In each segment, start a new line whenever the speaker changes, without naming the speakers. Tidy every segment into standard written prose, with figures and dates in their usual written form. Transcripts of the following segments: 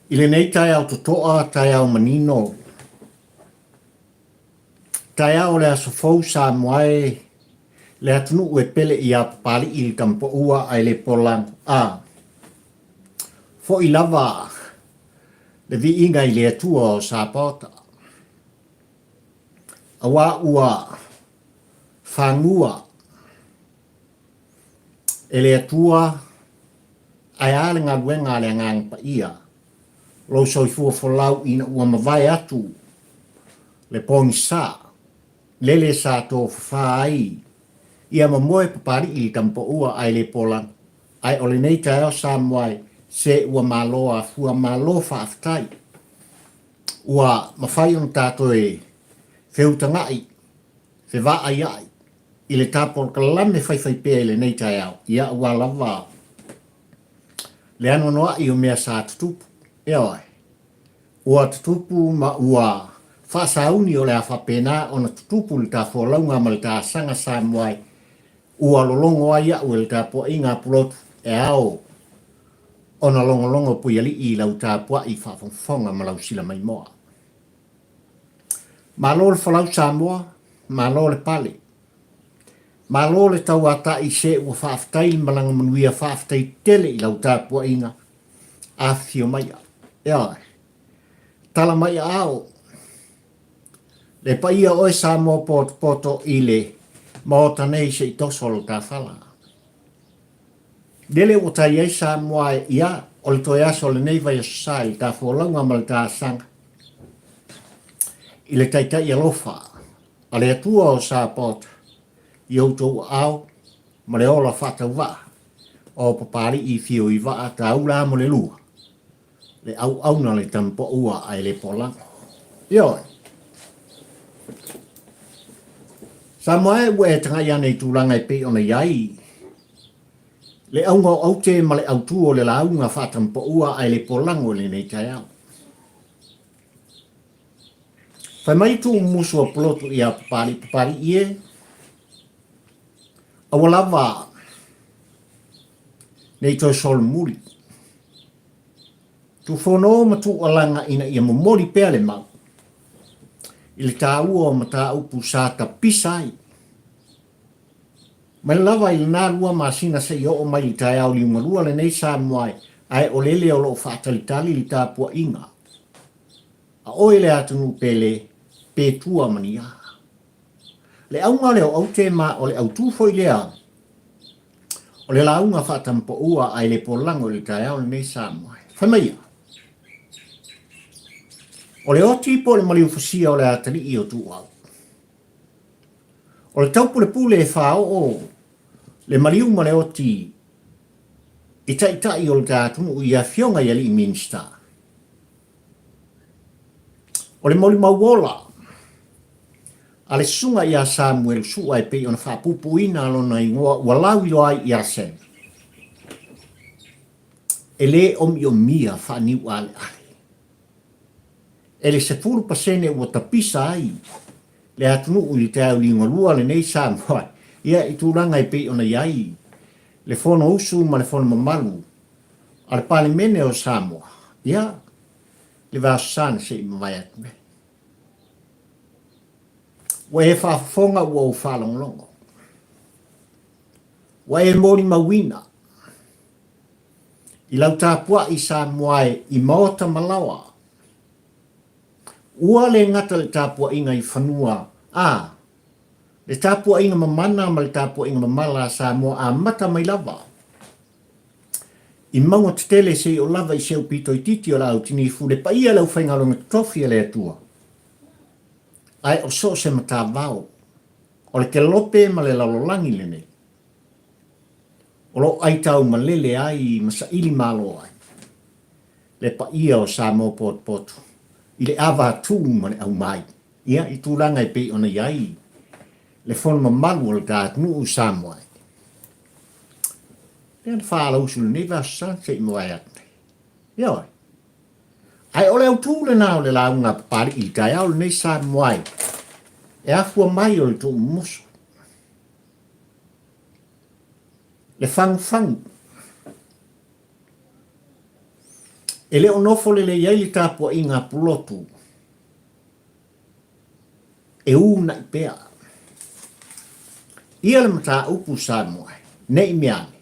I le nei tai au totoa, tai au manino. Tai au le aso fau sa moae, le atunu ue pele i a pali i le tampo ua ai le polang. Fo i lava, le vi inga i le atua o sa pota. Awa ua, whangua, e le atua, ai ale ngā luenga le ngang pa ia. Lo soifua folau ina ua mawai atu, le poni sa, lele sa tō whai, ia mamoe papari i tampo ua ai le polang, ai ole nei tai o sa moai, se ua maloa fua malo whaaftai. Ua mawhai on tātou e wheutangai, se wa ai ai, i le tāpon kalame whaiwhai pēle le nei tai au, ia ua lava. Le ano noa i o mea sa tutupu, e oi, ua tutupu ma ua whaasauni o le a whapena o na tutupu le tā wholaunga ma le tā sanga sa moai, ua lolongo ai au le tā po inga pulotu e au, o na longo pui ali i lau tā pua i whaafonga ma lau sila mai moa. Ma lo le whalau sa moa, ma lo le pale. Ma lo le tau ata i se ua whaaftai malanga manuia whaaftai tele i lau tā pua inga, a fio mai a. E ai, tala mai a au, le pa ia oe sa moa poto i le, maota nei se i tosolo tā whala. Dele o tai ei sa moa ia, o le toi aso le nei vai o sai, tā wholaunga ma le tā sanga. I le taitai alofa, a le atua o sa pota, i outou au, ma le ola whatau wa, o papari i fio i wa ta ula mo le lua. Le au na le tampo ua ai le polanga. Ioi. Sa moe ue e tanga ia nei tūlanga i pe ona iai. Le aunga au te ma le au tuo le launga whatampo ua ai le polango le nei tai au. Whai mai tū musu a plotu i a papari ie. Awalawa nei toi sol muri. Tu whono ma tu alanga ina ia momori pea le mau. I le tā ua o ma tā upu sa ta pisai. Mai lava i nā lua masina se i o mai i tai au liunga lua le nei sa moai ai o lele o lo whaatalitali li tā pua inga. A oe le atunu pele pe tua mani a. Le aunga leo au te ma o le au tūfoi lea. O le launga whatampo ua ai le polango li tai au le nei sa moai. Whamaia. O le oti po le maliu fasia o le atari i o Tuau. O le taupule pule e whao o le maliu ma le oti i tai o le tātunu i a fionga i ali i Minisita. O le Molimau wola a le sunga i a Samuel sua e pei ona whapupu ina alona i ngoa walau i loai i arsen. E le omiomia whaniu ale ale. E le sepulu pasene ua tapisa ai. Le atunu ui te au li ngolua le nei Samuel. Ia i tūranga i pei ona iai. Le fono usu ma le fono mamalu. A le pale mene o Samoa. Ia. Le vasana se i mawai atu me. Wa e whaafonga ua o whalonglongo. Wa e Molimauina. I lau tāpua i Samoa i maota malawa. Ua le ngata le tāpua inga i whanua. Le tāpua inga mamana ma le tāpua inga mamala Samoa a mata mai lava. I maunga tele se o lava i seu pito i titi o lau tini fu le paia lau whaingalonga tofi le atua. Ai o so se mata vau. O le ke lope ma le lalolangi le nei. O lo ai tau ma lele ai ma sa ili malo ai. Le paia o Samoa potu. I le awa tū ma le au mai. Ia i tūranga i pei ona iai. Le fono mamalu o le tātunu u Samoa. Le an whaala usu le neva sa se i moai atu. Ia oi. Ai ole au tū le nao le launga papari i tai au le nei Samoa. E afua mai o le tū musu. Le fangu. E le onofo le iai li tāpua i ngā pulotu. E una i pea. Ia le mata upu Samoa, ne i meane.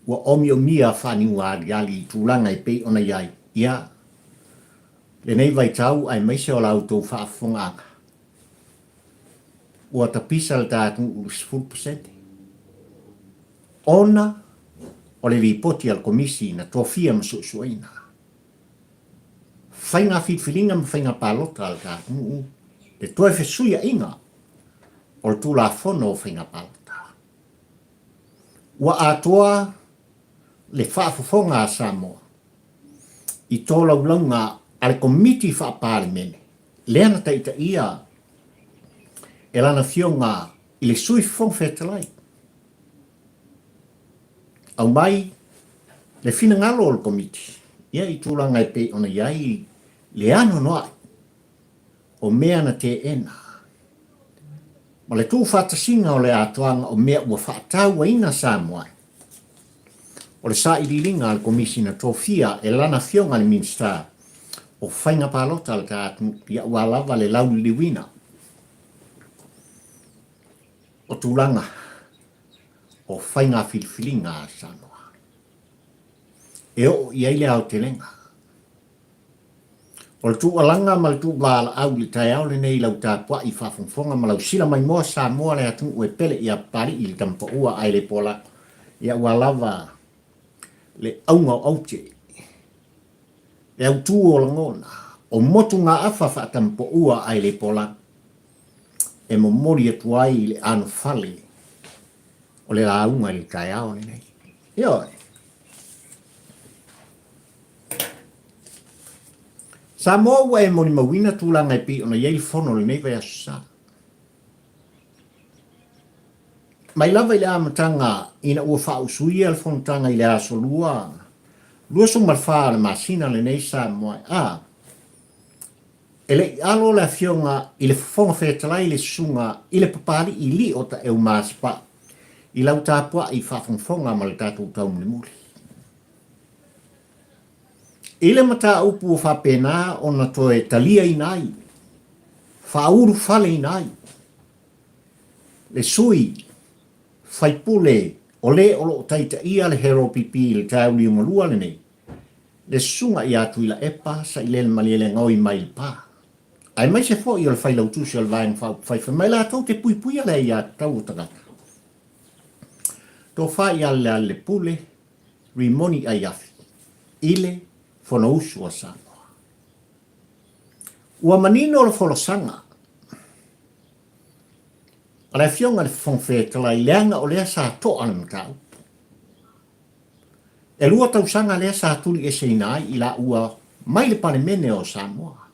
Wa omiomia whani wāri ali i tūlanga i pei ona iai. Ia, le nei vai tau ai maise o lau tō whaafonganga. Ua tapisa le tātu ulus 4%. Ona, o le ripoti al komisi na tofia masusuaina. Whainga whitwhiringa ma whainga pālota al tātu. Le toe whesuia inga. O le tūla whono o whainga pālota. Ua atoa le whaafofonga a Samoa. I tōla ulaunga ale komiti whaapāle mene. Leana taita ia. E lana fionga i le sui whong whetalai. Au mai, le whina ngalo o le komiti. Ia i tūlanga i pe ona iai le ano noa. O mea na te ena. Ma le tū whatasinga o le atoanga o mea ua whaatau wa ina Samoa. O le sa ililinga al komisi na tofia e lana fionga ni minsta o whainga pālota al tātu ia ua lava le lau liwina. O tūlanga o whainga whilwhilinga a Samoa. E o iai le au te lenga. O le tū alanga ma le tū wāla au le tai au le nei lau tāpua i whawhongfonga ma lau sila mai moa Samoa le atu ue pele ia pari i le tampa ua ai le pola. Ia ua lava le aunga o aute. Le au tū o langona. O motu ngā awha whaatampa ua ai le pola. E mo mori atu ai le anu whale. O le launga le tai au le nei. Ioi. Samoa ua e Molimau ina tūlanga i pi ona iei whono le nei vai asusa. Mai lava i le amatanga ina ua whausui al whonotanga i le aso lua. Lua sumar wha le masina le nei Samoa. E le alo le fionga i le whonga whetalai le sunga i le papari i li o ta eu maspa. I lau tāpua i whawhongfonga ma le tātou tau muli. Ile mata upu o whapena o na toe talia i nai. Whauru whale i nai. Le sui, whaipule, o le olo o taita ia le hero pipi le tau li ungalua le nei. Le sunga i atu ila epa sa i le maliele ngoi mai le pā. Ai mai se fo i o le whailau tusi o le vaeng whaifa mai la tau te pui pui ale i atu tau o tagata. Tō whai ale le pule, rimoni ai afi. Ile, fono usu a Samoa. Ua manino o le folosanga. A le fionga le whongwhetala i leanga o lea sa to ana matau. E lua tausanga lea sa tuli e seinai i la ua mai le pane mene o Samoa.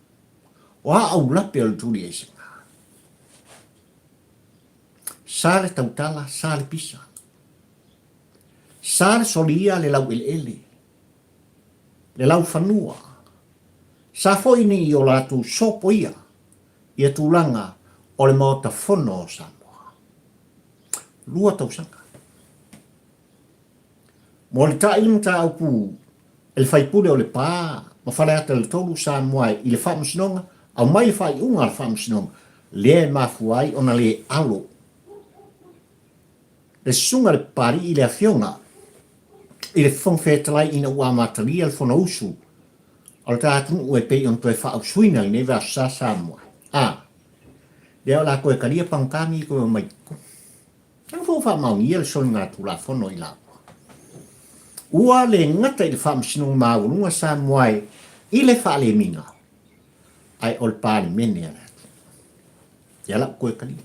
O a au lape o le tuli e seinai. Sa le tautala, sa le pisa. Sa le solia le lau ele. Le lau whanua. Sa foi ni i o latu sopo ia. Ia tūlanga o le mota whono o Samoa. Lua tausanga. Mo le ta ilmu ta au pu. E le whaipule o le pā. Ma whale ata le tolu Samoa i le whamusinonga. Au mai le whai unga le whamusinonga. Le mafuai ona le alo. Le sunga le pari i le afionga. I le whongwhetalai ina ua matalia le whona usu. O le tātu ue pei on toi wha au suina i newa sa Samoa. Leo la koe karia pangkami koe o maiko. Tang fo wha maungi le soli ngā tūla whono i lawa. Ua le ngata i le wha msinong maurunga Samoa i le wha le minga. Ai o le pāle mene ana. Ia la koe karia.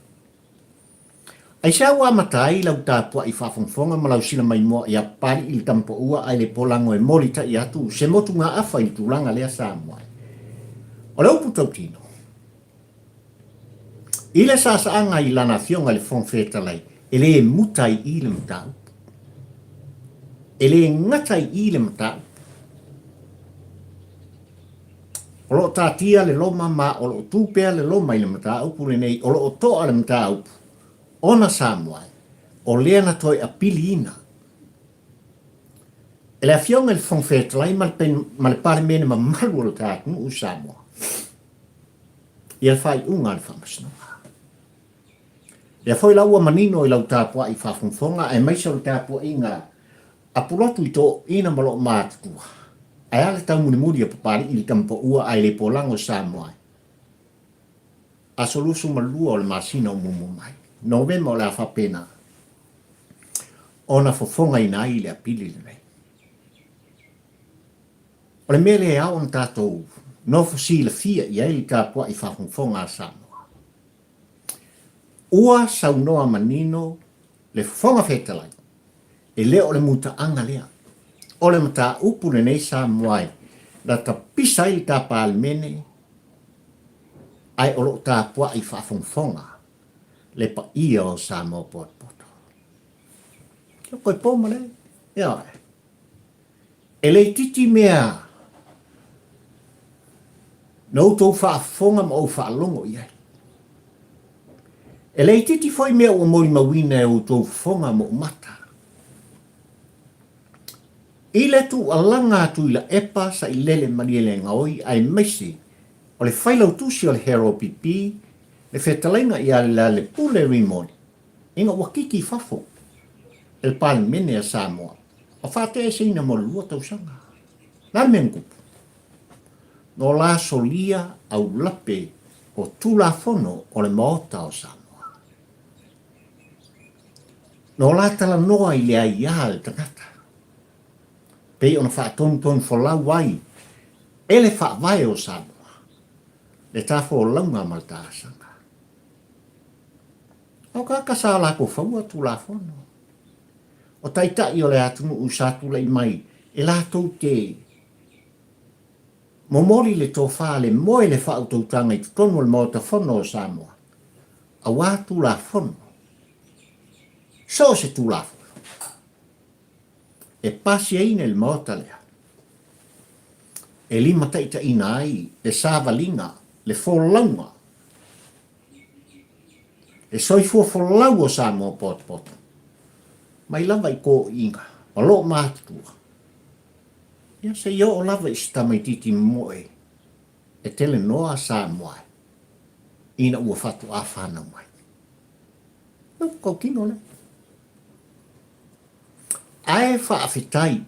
Ai sa ua matai lau tāpua i whawhongfonga ma lau sila mai moa i a pari i tampo ua ai le polango e molita i atu se motu ngā awha i tūlanga lea Samoa. O lau putau tino. I le sasaanga i lana fionga le whongwhetalai e le mutai i le matau. E le ngatai i le matau. O lo tātia le loma ma o lo tūpea le loma i le matau pule nei o lo toa le matau. Ona Samoa, o lea na toi a pili ina. E le afionga le whangwhetalai ma le pare mene ma malu o le tātunu u Samoa. Ia whai unga le whamasinoa. Ia whai laua manino i lau tāpua i whawhongwhonga e maisa o le tāpua i ngā apulotu i tō ina malo mātutua. Ai ale tau muni muri a papari i le kampo ua ai le polango Samoa. A solusu malua o le masina o mumu mai. Novema o le a whapena. Ona whawhonga i nai le apili le nei. O le mele e au an tātou no fosila fia i ai li tāpua i whawhongwhonga a Samoa. Ua saunoa manino le whonga whetalai e leo le muta anga lea. O le mata upu le nei Samoa na ta pisa i li tāpaa le mene ai o lo tāpua i whawhongwhonga le pa ia o Samoa poto. Kio koe pōma le? Ia e. E le titi mea na utou whaafonga ma o whaalongo i ai. E lei titi foi mea ua Molimauina e utou whonga mo mata. I le tu alanga atu i la epa sa i lele maniele ngaoi ai meisi o le whailau tusi o le hero pipi le whetalenga i ala le pule rimoni. Inga wakiki fafo el pāle mene a Samoa. A whate e seina mo lua tausanga. Nā mengupu. No la solia au lape o tula fono o le maota o Samoa. No la tala noa i le aia le tangata. Pei ona whaatonton folau wai. E le whaavai o Samoa. Le tāwha o launga maltāsanga. O ka kasala ko whaua tula fono. O taitai o le atunu usatu lei mai. E la tau te momoli le tofa le moe le whautautanga i tutonu le maota fono o Samoa. A wā tula fono. So se tula fono. E pasi aina le maota lea. E lima taita ina ai, le sāvalinga, le wholaunga. E soifua wholau o Samoa poto. Mai lava i ko inga, o lo mātua. Ia se yo o lava i stamaititi moe, e tele noa Samoa, ina ua fatu a whanau mai. Ko kino le. Ae whaafetai,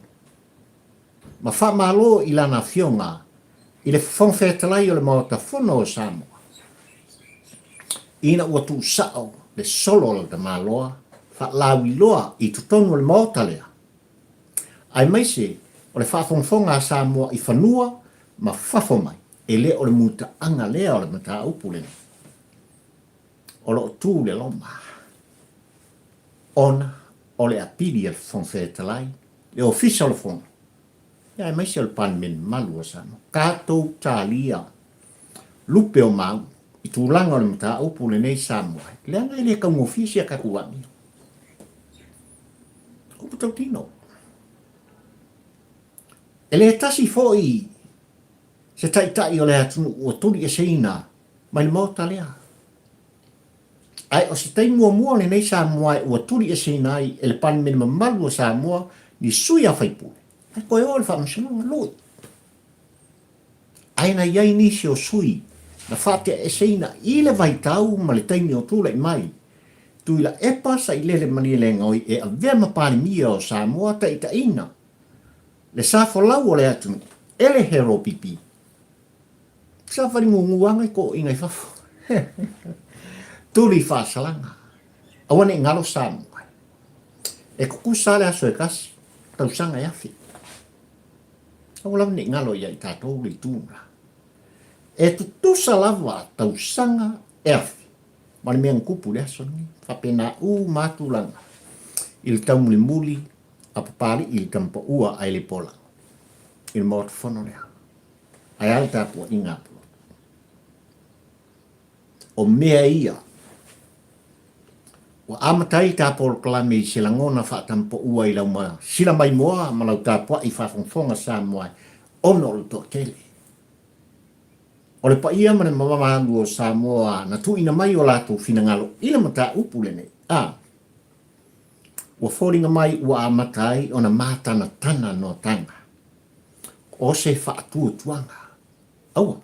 ma whamalo i lana fionga, i le whongwhetalai o le maota whono o Samoa. Ina ua tu sao le solo le maloa, whaalawi loa i tutonu le maota lea. Ai maise, o le whawhongwhonga a Samoa i whanua, ma whafo mai, e le o le muta anga lea o le mata upulene. O lo tū le loma. Ona, o le apiri al whongwhetalai, le ofisa o le whonga. Ia e maise o le panmen malu a Samoa. Kātou tālia, lupe o mau, i tūlanga o le mata upulene i Samoa. Le anga ele ka ngofisi a kakuami. Upu tau tino. E le tasi foi se taitai o le atunu ua turi e seina mai le mauta lea. Ai o se tai mua le nei Samoa ua turi e seina ai e le pan mene mamalu o Samoa ni sui a whaipule. Ai koe o le whamasanonga loi. Ai na iai nisi o sui na whate e seina i le vaitau ma le taimi o tūla i mai. Tui la epa sa i lele mani le ngoi e a vea mapani mia o Samoa ta ita ina. Le safo lau o le atunu, ele hero pipi. Sa whari ngunguanga i ko ingai whafo. Tuli whaasalanga. Awane ngalo Samoa. E kuku sale aso e kasi, tau sanga e awhi. Awalau ne ngalo ia i tātou li tūna. E tutusa lava tau sanga e awhi. Mani mea nkupu le aso ni, whapena mātulanga. Il tau muli a papari il kampa ua ai le pola. Il maot whono lea. Ai al tāpua i ngā pula. O mea ia. Wa amatai tāpua kalame i sila ngona whaatampa ua i lau ma sila mai moa ma lau tāpua i whawhongwhonga Samoa. Ono o to tele. O le pa ia mane mamamangu o Samoa na tu ina mai o lātou finangalo ina mata upulene. ua fōringa mai ua amatai o na mātana tana no tanga. O se whaatua tuanga. Aua.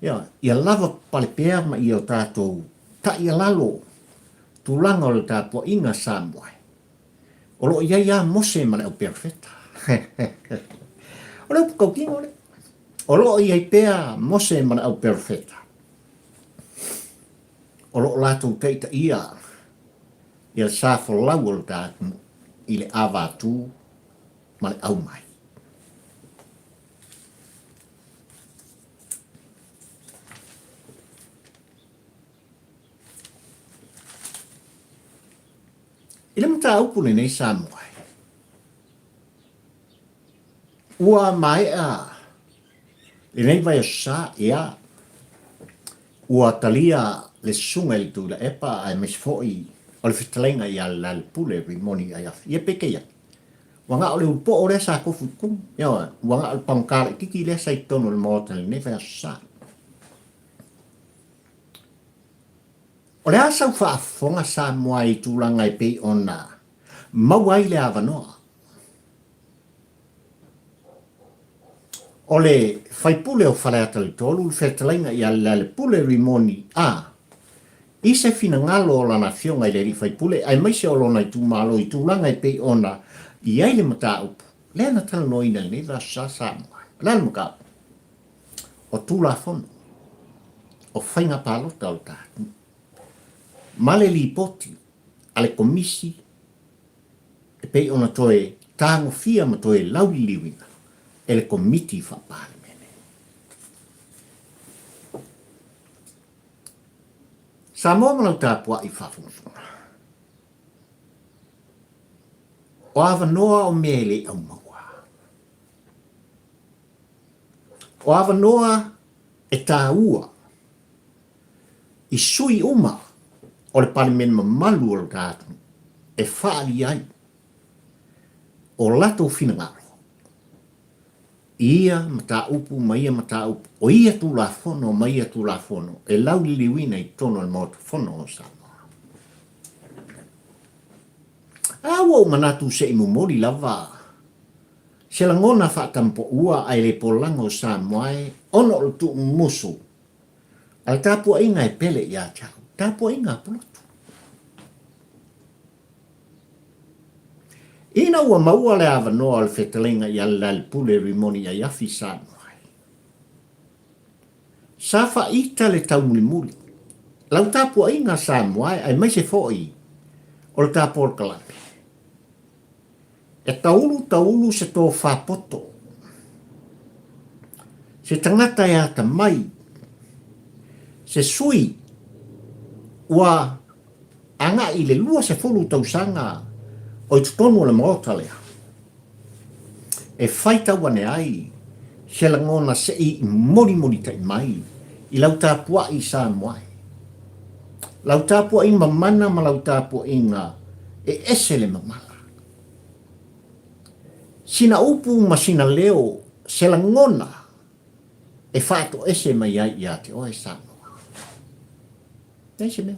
Ia lava palepea ma i o tātou ta ia lalo tūlanga o le tāpua inga Samoa. O lo ia ia mose mana au perfecta. O lo pukau kingo le. O lo ia pea mose mana au perfecta. O lo lātou teita ia sāwha lau o le tātou i le awātū ma le au mai. I le mata upu nei Samoa. Ua mai le nei vai sa ia. Ua talia le sunga i tu la epa ai mesfoi o le fitalenga ia la pule rimoni ai af. Ia peke ia. Wanga o le upo o le sa kofu kum. Ia wanga o le pangkara kiki le sa i tono le mota le nei vai sa. O le asau whaafonga Samoa i tūlanga i pei ona mauai le awanoa. O le whaipule o whaleata le tolu, le whetalainga i ala le pule rimoni i se fina ngalo o lana fionga i le ri whaipule, ai maise o lona i tūmalo i tūlanga i pei ona i ai le mata upu. Le ana tala noina le neva sa Samoa. Lana muka o tūla fono, o whainga pālota o tātu. Male li poti, ale komisi, e pei ona toe tāngo fia ma toe lauli liwinga, ele komiti whapāle mene. Samoa manau tāpua i whafunga. O awa noa o mele au maua. O awa noa e tā ua, i sui uma, o le palimen malu o le tātu, e whaali ai, o lato finangaro. Ia mata upu, maia mata upu, o ia tūla fono, maia tūla fono, e lau liwina i tono le moto fono o Samoa. Awa o manatu se imu mori lava, se la ngona whaatampo ua ai le polanga o Samoa, ono o tu musu, al tāpua inga e pele ia chau. Tāpua inga polotu. Ina ua maua le awa noa al whetalenga i ala le pule rimoni a yafi Samoa. Safa ita le tau muli muli. Lau tāpua inga Samoa ai maise foi o le tāpua o kalame. E taulu se tō whapoto. Se tangata e ata mai. Se sui ua anga i le lua se folu tausanga o i tutonu o le maotalea. E whaita wane ai, se la ngona se i mori tai mai, i lau tāpua i Samoa. Lau tāpua i mamana ma lau tāpua i ngā, e ese le mamana. Sina upu ma sina leo, se la ngona, e whaato ese mai ai i ate o e Samoa. Tēnse mea.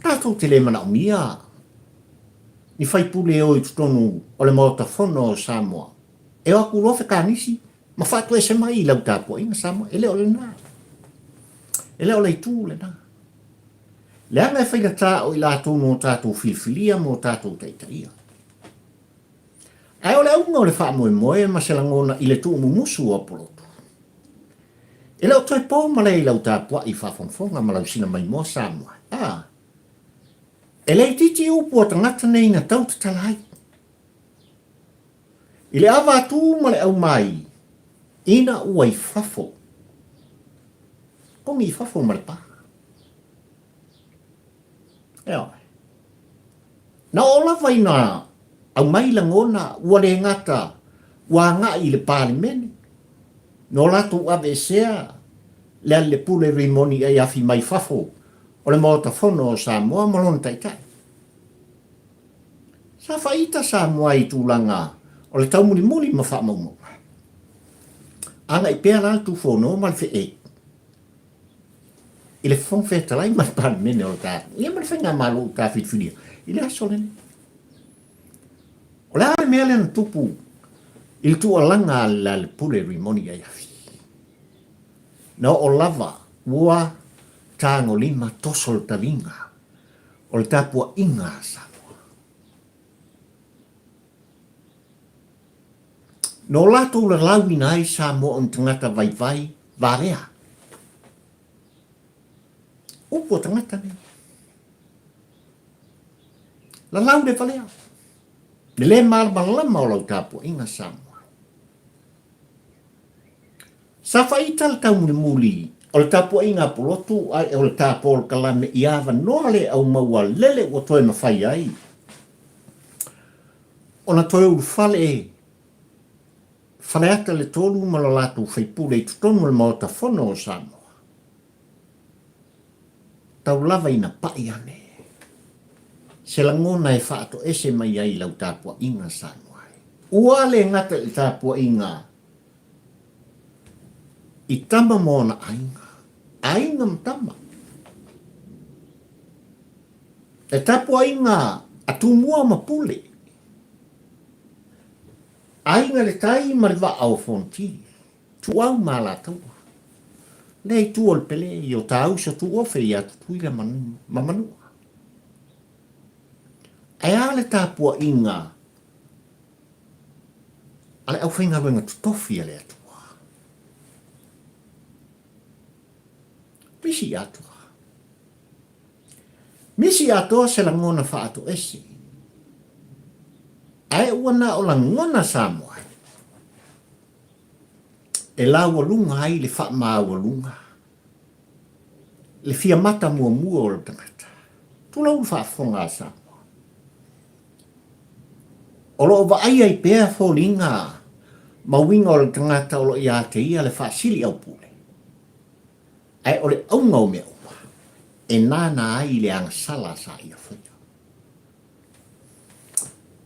Tātou te le mana o mia. Ni whaipule o i tutonu o le maota fono o Samoa. E o aku rofe kānisi, ma whātua e se mai i lau tāpua inga Samoa. E leo le nā. E leo le tū le nā. Le anga e whaina tā o i lātou no tātou filfilia mo tātou teitaia. Ai o le aunga o le wha moe ma se langona i le tū mumusu o polotu. E leo toi pō ma le i lau tāpua i whafonfonga ma lau sina mai mo Samoa. E lei titi upu o tangata nei na tau te talai. I le awa atu ma le au mai, ina ua i whafo. Kongi i whafo ma le pā. Eo. Na ola vai na au mai la ngona ua le ngata ua ngā i le pāli mene. No latu ave sea le pule rimoni ai afi mai whafo. O le maota fono o Samoa malon taitai. Sa whaita Samoa i tūlanga o le tau muli ma wha maumau. Anga i pēra tu fono ma le whe e. I le fong feta lai ma pan mene o ta. Ia ma whenga malo ta whitwhinia. I le aso lene. O le ale mea lena tupu. I le tu alanga la le pule rimoni ai afi. Na o lava ua tango lima tosol talinga. O le tapua inga Samoa. No lato le lawina ai Samoa on tangata vai vai varea. Upo tangata ne. La lau le valea. Le marba lama o lau tapua inga Samoa. Sa faita le tau muli o le tapua inga polotu ai o le tapua o kalame iava noa le au maua lele o toe mawhai ai. O na toe ulu fale ata le tolu ma la latu whaipule i tutonu le maota fono o Samoa. Tau lava ina pai ane. Se la ngona e whaato ese mai ai lau tapua inga Samoa. Ua le ngata i tapua inga. I tama mona ainga. Ainga mtama. E tapua inga atumua mapule. Ainga le tai mariva au fonti. Tuau malatau. Lei tu ol pele i o tau sa tu ofe i atu tuila mamanua. Ai ale tapua inga. Ale au whainga wenga tutofi ale atua. Misi atua. Misi atua se la ngona whaato esi. Ai wana o la ngona Samoa. E la walunga ai le wha maa walunga. Le fia mata mua mua o le tangata. Tula ulu wha fonga Samoa. O lo ova ai ai pēr fōlinga. Mawinga o le tangata o lo ia te ia le wha sili au pule. Ai o le aunga o mea uma. E nana ai le ang sala sa ia whaia.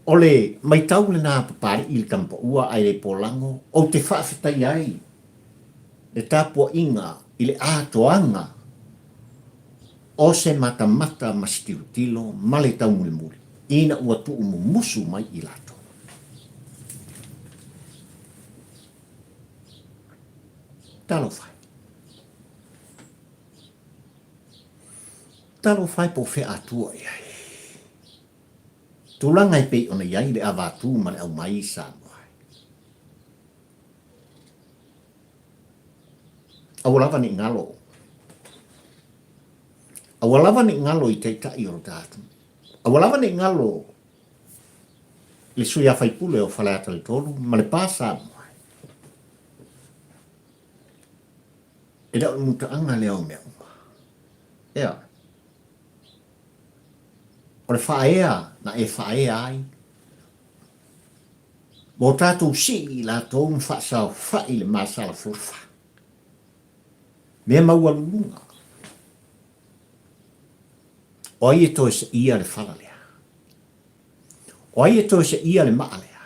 Ole mai tau le nā papari i le kampa ua ai le polango o te whaafitai ai. Le tapua inga i le ātoanga o se mata mastilutilo ma le tau muli muli. Ina ua tu musu mai i lato. Talo fai. Talo fai po fe atua iai. Tulanga i pei ona iai le avatu ma le au mai Samoa. Awalava ni ngalo. Awalava ni ngalo i te tai o datu. Awalava ni ngalo le suia whaipule o whaleata le tolu ma le pā Samoa. E da o muta anga leo mea uma. Ea. O le whaea na e whaea ai. Mo tātou si i la tōu mwhaasau whai le māsala furfa. Mea maua lulunga. O ai e toi se ia le whalalea. O ai e toi se ia le maalea.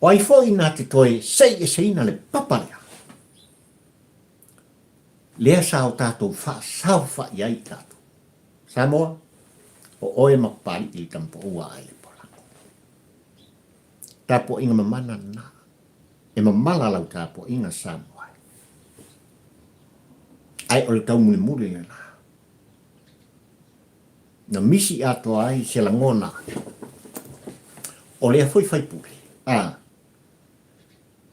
O ai fo ina te toi sei e seina le papalea. Lea sao tātou whaasau whai ai tātou. Samoa. O oe makpari i kampo ua ai le polango. Tapo inga mamana na. E mamala lau tapo inga Samoa. Ai o le tau muli muli le na. Na misi ato ai se la ngona. O lea foi fai pule.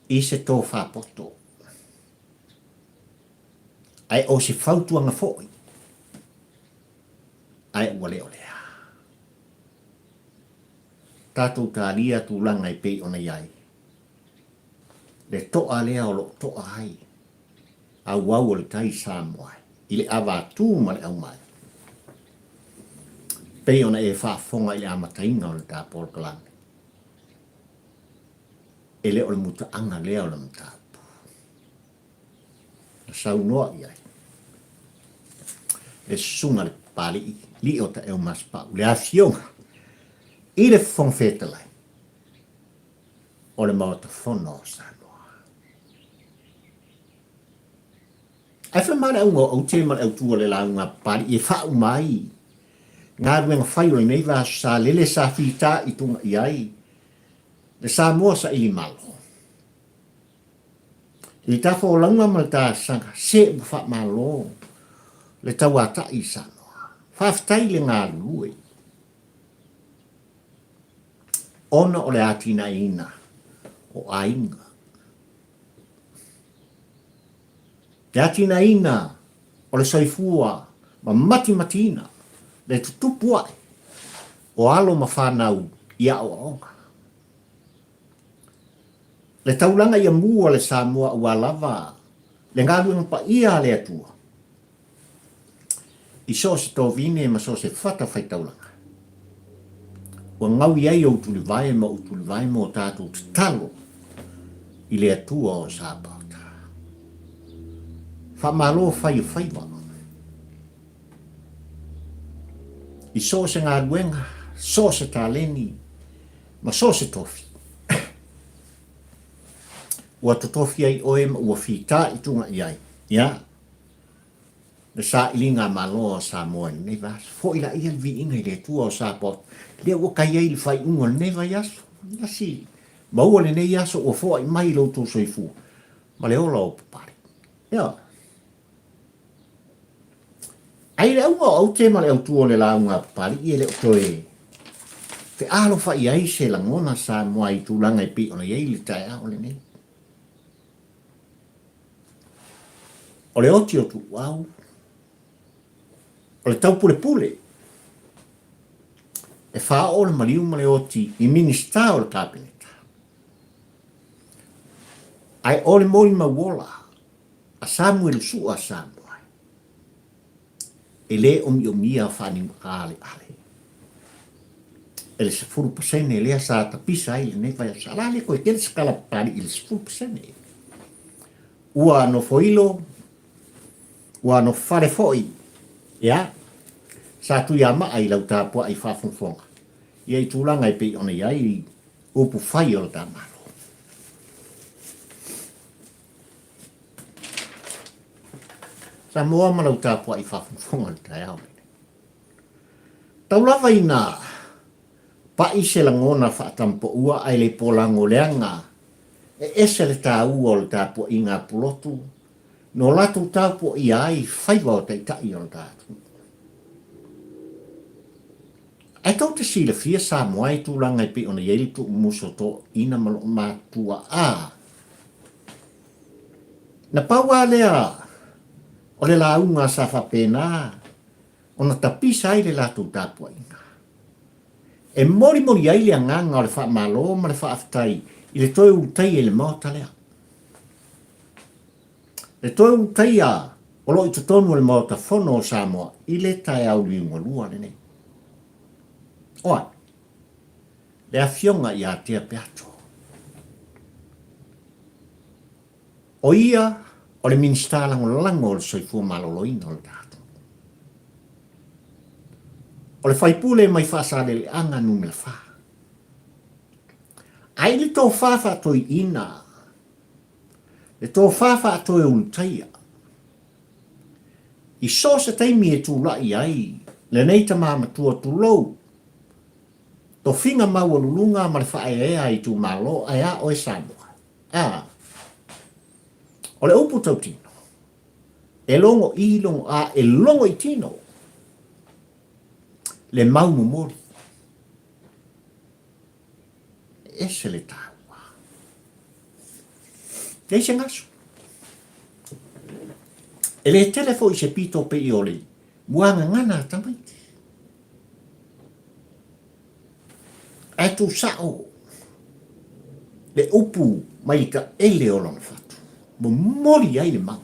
I se tō whapoto. Ai o se fautuanga foi. Ai ua leo lea. Tātou tālia tūlanga i pei ona iai. Le toa lea o lo toa ai. Au au o le tai Samoa. I le awa tū ma le au mai. Pei ona e whaafonga i le amatainga o le tāpol kalame. E le o le muta anga lea o le mtāpu. Na sau noa iai. Le sunga le pali li o ta eo maspau. Le afionga. I le whongwhetalai. O le maota whono Samoa. Ai wha mara unga au te mara au tua le la unga pari e wha umai. Ngā ruenga whai o nei wa sa lele sa whita i tunga i ai. Le sa mua sa ili malo. I ta wha o launga ma ta sanga se u wha malo. Le tau ata i sa noa. Whaftai le ngā lue. Ona o le atina ina o ainga. Le atina ina o le soifua ma mati matina le tutupu ai o alo ma whanau ia o aonga. Le taulanga ia mua le Samoa ua lava le ngāruenga pa ia le atua. I so se tō vine ma so se whata whai taulanga. Ua ngau iai o tuli vai ma o tuli vai mo tātou te talo i le atua o Sabata. Whamalo whai o whaiwa. I so se ngā ruenga, so se tāleni, ma so se tofi. Ua to tofi ai oe ma ua whita i tunga i ai. Ia. Le sa ilinga malo o Samoa ni nei vas. Fo ila ia vi inga i le tua o Sabata. Lea ua kai ai le whai unga le neva yaso. Nasi. Maua le nei yaso ua fo ai mai lau tō soifu. Ma le ola o papari. Ia. Ai le unga au te ma le au tuo le la unga papari. Ie le o toe. Te alo whai ai se langona Samoa i tūlanga i pi ona iei le tae a o le nei. O le oti o Tuau. O le taupule pule. E wha o le mariu ma le oti i Minisita o le kabineta. Ai o le Molimau wola. A Samuel su a Samoa. E le omiomia whani ale ale. E le sefuru pasene lea sa tapisa ai le nefa ya salale koe kere skala pari i le sefuru pasene. Ua no foilo. Ua no whare foi. Ia. Sa tu ia maa i lau tāpua ai whafonfonga. Ia i tūlanga i pei ona iai upu whai o tā malo. Sa moa ma lau tāpua ai whafonfonga le tai au. Taulawa i nā pa i se langona whaatampo ua ai le polango leanga e ese le tā ua o le tāpua i ngā pulotu no latu tāpua i ai whaiwa o te tai o le tātu. Ai tau te sila fia sa moai tūlanga i pe ona iei tu umuso to ina malo mātua a. Na paua lea o le launga sa whapena ona tapisa ai le latu tāpua inga. E mori ai le nganga o le wha malo ma le wha aftai i le toi utai e le mauta lea. Le toi utai a o lo i tutonu le mauta whono o Samoa i le tai au liunga lua le nei. Oa, le awhionga i a tea peato. O ia, o le Minisita lango o le soifua maloloina o le tātu. O le whaipule mai whaasare le anga numela wha. Ai le tō whawha toi ina. Le tō whawha toi ultaia. I so se teimi e tūla i ai, le neita māmatua tūlou. To finga maua lulunga ma le whaerea i tū malo ai a oe Samoa. O le upu tau tino. E longo i longo a e longo i tino. Le maumu mori. Ese le tāua. Eise ngasu. E le telefo i se pito pe i ole. Muanga ngana tamaiti. E tu sao le upu mai ka ele o lona fatu. Mo mori ai le mau.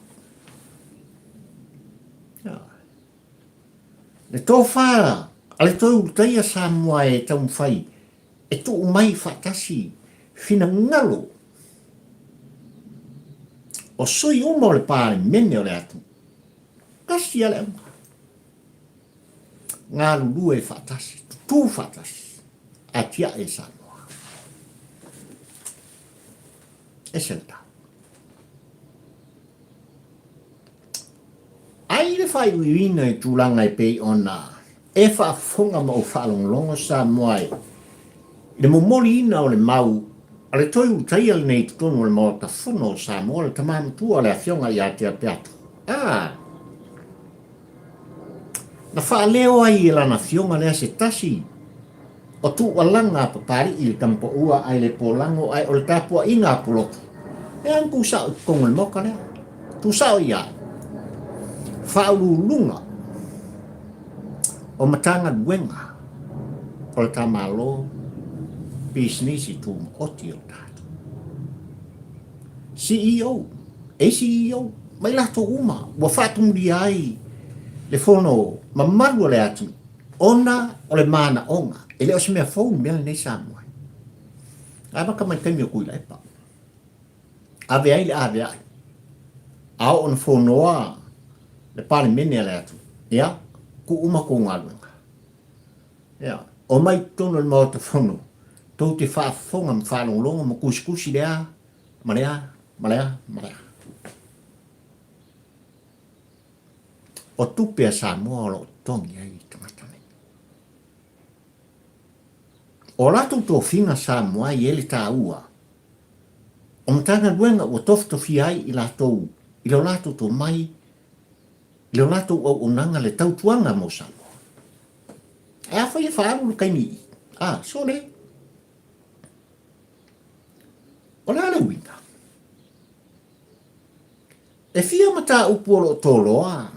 Le tō whāra, a le tō utaia Samoa e tau mwhai, e tō mai whakasi whina ngalo. O sui uma o le pāre mene o le atu. Kasi ale unga. Ngā lulu e whakasi, tū whakasi. A tia e Samoa. E senta. Ai le fai uiwina e tūlanga e pei ona. E whaafonga ma o whaalonglongo sa moai. Le momoli ina o le mau. Ale toi utai ale nei tutonu le maota whono sa moa le tamama tua le awhionga i atea peatu. Na whaaleo ai e lana whionga lea se tasi. O tu walanga papari i le tampo ua ai le polango ai o le tapua inga pulotu. E anku sa o kongo le moka lea. Tu sa o ia. Whaululunga. O matanga duenga. O le tamalo. Business i tu oti o tatu. CEO. E CEO. Mai lato uma. Wa whatumuri ai. Le fono. Mamaru le atu. Ona o le mana onga. E leo se mea fau mea nei Samoa. Ai maka mai kaimi o kui la epa. Ave ai le ave ai. Ao on fonoa le pale mene le atu. Ia, ku uma ko ngaluenga. Ia, o mai tono le maota fono. Tau te whaafonga ma whaalonglonga ma kusikusi lea. Malea. O tupea Samoa o lo tongi ai tamatane. O lato to finga Samoa i ele tā ua. O matanga luenga o tofi ai i lato. I lo lato to mai. I lo lato o unanga le tautuanga mo Samoa. E a whai e whaaru kaimi. So le. O la winga. E fia mata upu o lo toloa.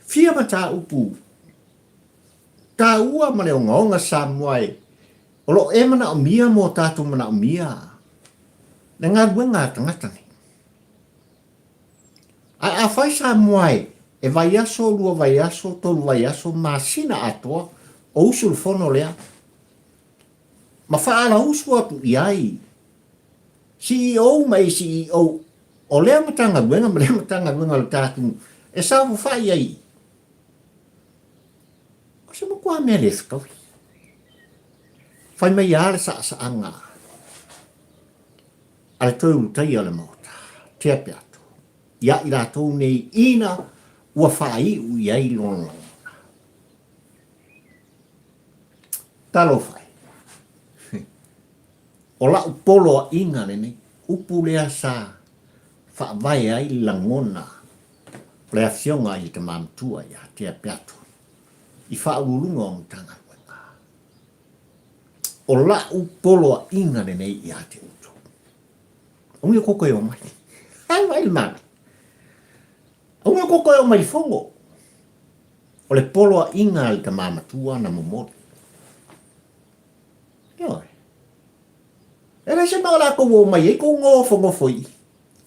Fia mata upu. Tā ua ma le onga Samoa e. O lo e mana o mia mo tātou mana o mia. Le ngā luenga tangatani. A whai Samoa e. E vai aso, lua vai aso, tolu vai aso, masina atoa. O usul fono lea. Ma whaala usu atu i ai. CEO mai CEO. O lea matanga luenga, ma lea matanga luenga le tātou. E sawu whai ai. Se mo kua mea le whakawi. Whai mai ale sa anga. Ale toi utai ale maota. Tea peato. Ia i rātou nei ina ua whai u iai lono. Talo whai. O la upolo a inga nei. Upu lea sa whaavai ai langona. Lea whionga i te mamtua ia tea peato. I whaururunga o mtanga wenga. O la upolo a inga nei i ate uto. Ongi koko e o mai. Ai mai mana. Ongi koko e o mai fongo. O le polo a inga i te mamatua na momori. Ioi. E rei se maga lako o mai, e ko ngofo foi.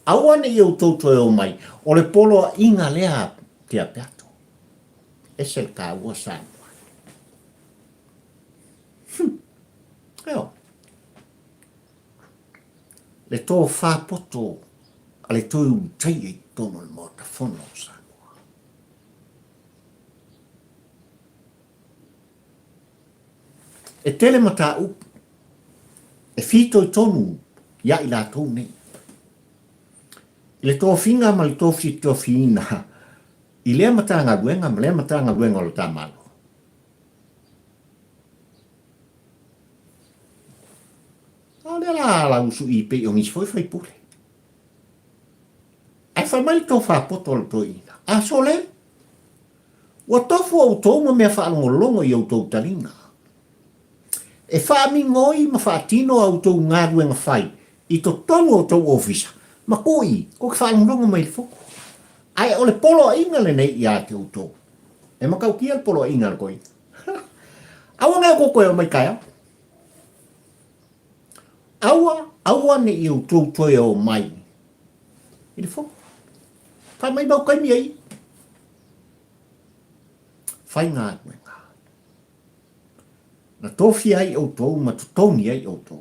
Awane i o toto e o mai. O le polo a inga lea te apeato. Ese el ka ua Samoa. Eo. Le tō whāpoto a le tō utai e tono le mota whono Samoa. E tele mata upu. E whito i tonu ia i la tō nei. Le tō whinga ma le tō whito whina. I lea matanga luenga, ma lea matanga luenga o le tamalo. A lea la usu i pe o ngisi foi fai pule. Ai whai mai tō whapoto le tō ina. So le? Ua tofu au tō ma mea whaangolongo i au tō taringa. E whaami ngoi ma whaatino au tō ngā luenga whai. I tō tonu au tō ofisa. Ma koi, ko ki whaangolongo mai le foko. Ai o le polo inga le nei i ate uto. E makau kia le polo inga le koi. Awa ngā koko e o mai kaya. Awa ne i uto toi o mai. I le foko. Whai mai mau kaimi ai. Whai ngā kuenga. Na tofi ai o tō, ma tutoni ai o tō.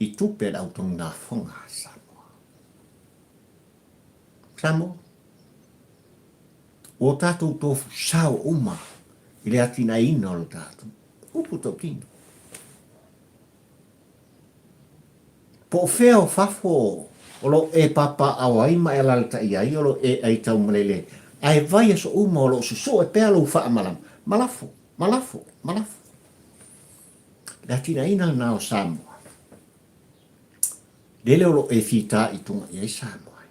I tupe au tō ngā whonga sa. Samoa. O tātou tofu sao uma. I le atina ina o tātou. Upu tō tino. Po whea o whafo O lo e papa awai ma e lalta iai o lo e ai tau malele. Ai vai aso uma o lo suso e pea lo faa malam. Malafo, malafo, malafo. La tina ina na o Samoa. Lele o lo e fita i tunga i ai Samoa.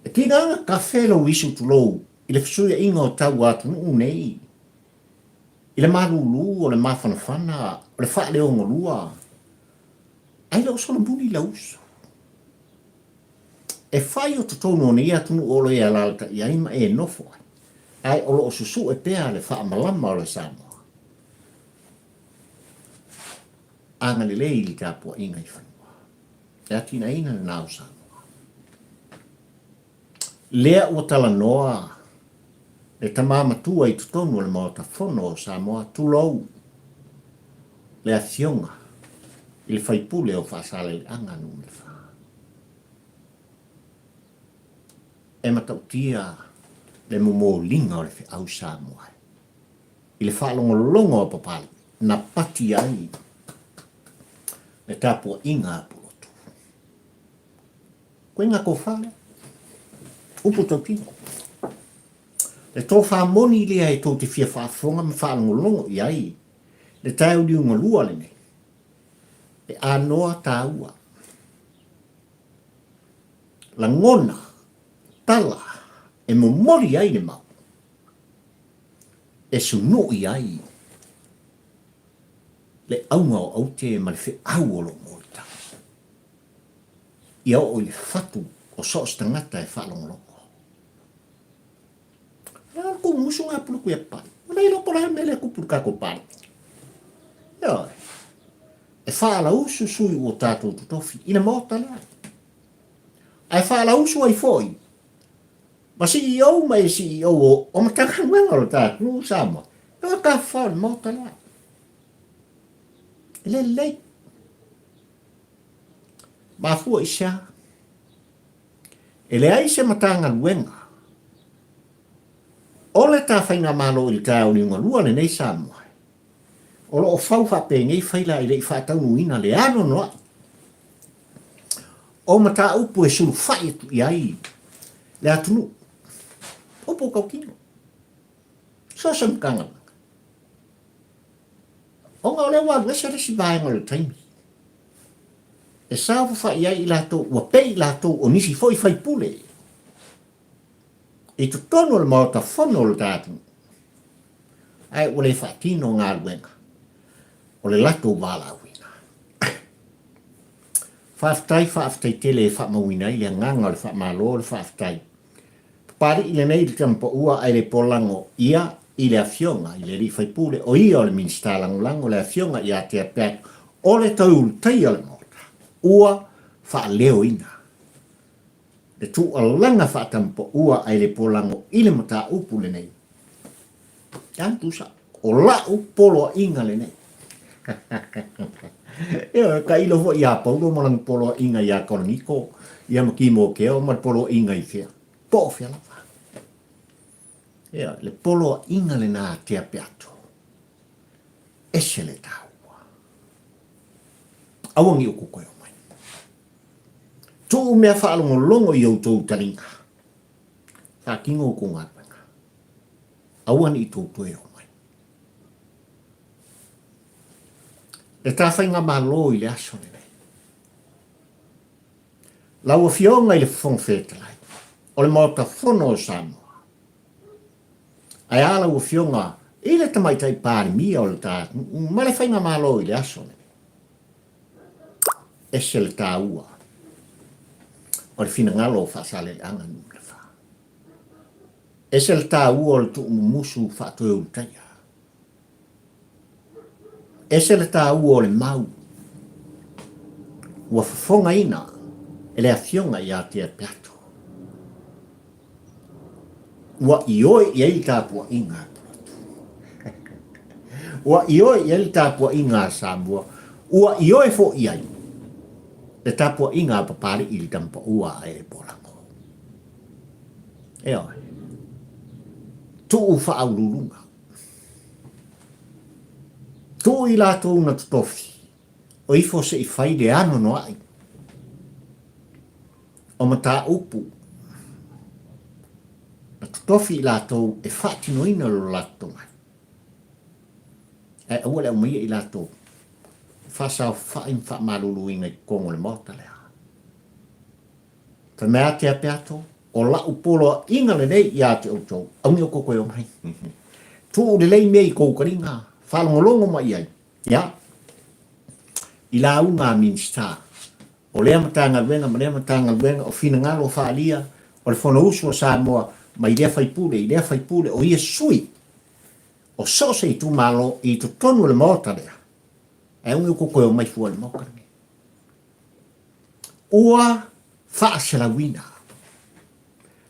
E tina anga kafe lo wisu tu lou. I le fisuia inga o tau atu nuu nei. I le marulu o le mafanafana. O le faa leo ngolua. Ai lo solo mbuni la uso. E fai o totono o nia tunu o lo e alalta i ai ma e nofo. Ai o lo o susu e pea le faa malama o le Samoa. Anga le lei li kapua inga i whanua. E atina ina le nao Samoa. Lea ua tala noa. Le tamama tua i tutonu le maota fono o Samoa Tuau. Le afionga. I le faipule o whaasale le anga nu le wha. E matautia le momolinga o le whi au Samoa. I le whaalongolongo o papali. Na pati ai. Le tapua inga apolotu. Koe ngā ko whale. Upo taupina. Le tō whamoni lea e tō te whia whaafonga ma whaalongolongo i ai. Le tau liunga lua le nei. E anoa tāua. La ngona, tala, e momori ai le mau. E sunu i ai. Le aunga o aute ma le whi au o lo moita. Ia o le fatu o soos tangata e whaalongolongo. Ko musu ngā puluku e pari. Nei lopo lai mele kupuru kako pari. Ia. E whaala usu sui o tātou tutofi. Ina mota lai. Ai whaala usu ai foi. Ma CEO mai CEO o matanga nganga o tātou Samoa. Ia ka whaala mota lai. Le lei. Ma fua isa. Ele ai se matanga luenga. Ole ta whainga malo i tāu ni unga lua le nei Samoa. Olo o whau whape ngei whaila i le i whaatau ina le ano noa. O mata upu e suru whai atu i ai. Le atunu. Upu kau kino. So sam kanga. O ngā ole wadu e sa resi vāenga le taimi. E sāwu whai ai i lato, ua pei lato o nisi foi whai pule. E tu tono le maota whono le tātu. Ai o le whaatino ngā ruenga. O le lato wāla wina. Whaaftai tele e whaamawina i le nganga le whaamalo le whaaftai. Pari i le nei le tampa ua ai le polango ia i le afionga i le ri whaipule o ia o le minsta langulango le afionga i a te apeat o le taul teia le mota. Ua whaaleo ina. Le tu alanga whaatampo ua ai le polango i le mata upu le nei. Jantu sa, o lau polo inga le nei. Ia, ka ilo fo ia paulo malang polo inga ia koloniko, ia makimo keo ma polo inga i fia. Po fia la fa. Ia, le polo inga le nā te apiato. Ese le taua. Awangi o kukoe o mai. Tu mea whaalongolongo i au tau taringa. Ka kingo ko ngā ruenga. Awan i tau toe o mai. Le tāwhai ngā malo i le aso le nei. Lau a fionga i le whongwhetalai. O le maota whono o Samoa. Ai ala ua fionga i le tamaitai pāri mia o le tā. Ma le whainga malo i le aso le nei. Ese le tā ua. O le fina ngalo whaasale le anga nu le wha. Ese le tā ua o le tu umusu whaatoe o taia. Ese le tā ua o le mau. Ua whafonga ina e le afionga i a te apiato. Ua ioe i ei tāpua inga. Ua ioe i ei tāpua inga Samoa. Ua ioe fo i ai. Le tapua inga papari i li tampa ua ai le polango. Eo. Tu u whaaururunga. Tu i lātou na tutofi. O ifo se i whai le ano no ai. o mata upu. Na tutofi I lātou e whaatinoina lo lātou mai. E aua leo mai I lātou. Whasau whain whamaruru inga I kongo le mota lea. Ta mea te apeato, o la upolo inga le nei I ate o tau. Aungi o koko o mai. Tu o le lei mea I koukaringa. Whalongolongo mai ai. Ya. I la unga minsta. O lea matanga luenga, ma lea matanga luenga, o fina ngalo o whaalia, o le whono usu o Samoa, ma I lea whaipule, o ia sui. O so se I tu malo, I tu tonu le mota lea. E ungi o koko o mai fua le mokaringi. Ua whaaselawina.